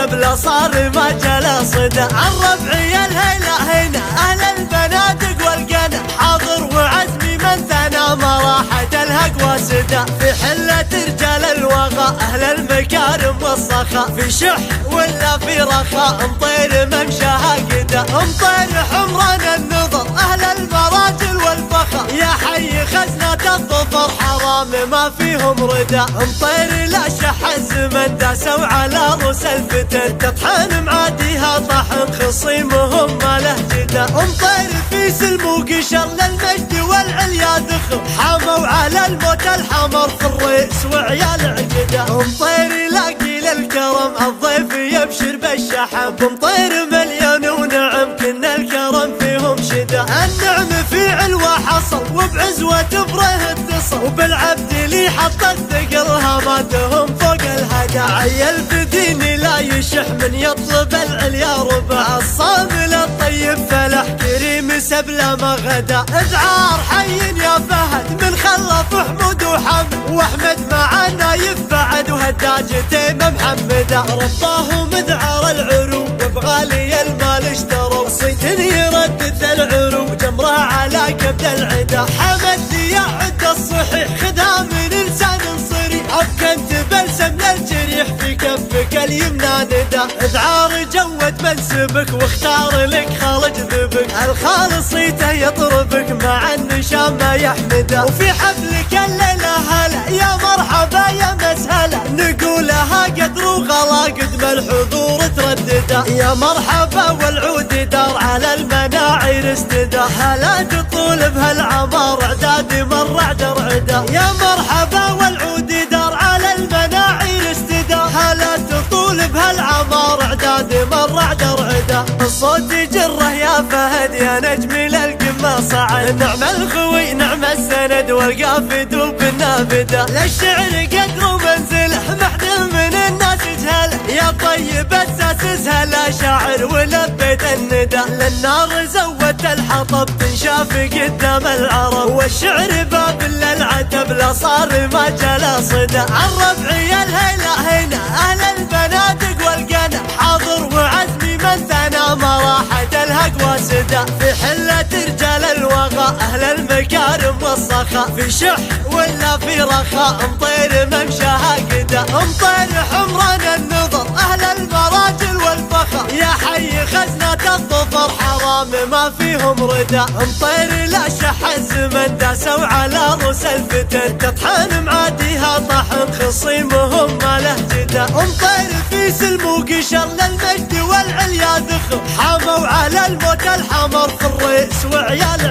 تبلى صار ما جلا صدى. الربعي الهيلة هنا أهل البنادق والقنا، حاضر وعزمي من ثنى ما راحت الهق وسدى. في حلة رجال الوغى أهل المكارم والصخا، في شح ولا في رخاء مطير ممشاها قدا. مطير حمران النظر أهل المراجل والفخا، يا حي خزنة الظفر حرام ما فيهم ردا. مطير لا شح الزمن داسوا على رؤوس الفتن، تطحن معاديها طحن خصيمهم ما له جدا. مطير في سلم وقشر للمجد والعليا ذخر، حاموا على الموت الحمر في الرئيس وعيال عقدا. مطير لاقي للكرم الضيف يبشر بالشحب، مطير مليون ونعم كنا الكرم فيهم شدا. النعم في علوة حصل وبعزوة بره اتصل، وبالعبد لي حط الثقل هاماتهم فوق الهدى. عيل بديني لا يشح من يطلب العليا ربع، الصامل الطيب فلح كريم سبله ما غدا. اذعار حي يا فهد من خلف حمود وحمد، واحمد معنا يفعد وهداج تيم محمد. رباه مذعر العروق بغالي المال اشتروا، صيت يردد العروق جمره على كبد العدا. حمد يا عد الصحيح خذها من انسان صريح، ابكنت بلسم للجريح في كفك اليمنى ندى. اذعار جود منسبك واختار لك خالج ذبك، الخالصيته يطربك مع النشام ما يحمده. وفي حفلك الليله هلا يا مرحبا يا مسهلا، نقولها قدر وغلا قدم الحضور تردده. يا مرحبا والعود دار على المناعر استدى، هلا تطول بهالعمار اعداد مر عدر عدا. يا مرحبا والعود دار على المناعر استدى، هلا تطول بهالعمار اعداد مر عدر عدا. الصوت جره يا فهد يا نجمي للقمه صعد، نعم الخوي نعم السند والقافد وبالنافده. للشعر قدر ومنزله محدل من الناس جهله، يا طيب اساس هلا شاعر ولبيت الندى. للنار زودت الحطب تنشاف قدام العرب، والشعر باب للعتب لا صار ما جلا صدى. الربعي الهيلة هنا أهل البنادق والقنا، حاضر وعزمي من ثنى ما راحت الهق وسدى. في حلة رجال الوغى أهل المكارم والصخا، في شح ولا في رخاء مطير ممشاها قدا. مطير حمران النظر أهل المراجل والفخا، يا حي خزنة الظفر حرام ما فيهم ردا. مطير لا شح الزمن داسوا على رؤوس الفتن، تطحن معاديها طحن خصيمهم ما له جدا. مطير في سلم وقشر للمجد والعليا ذخر، حاموا على الموت الحمر في الرئيس وعيال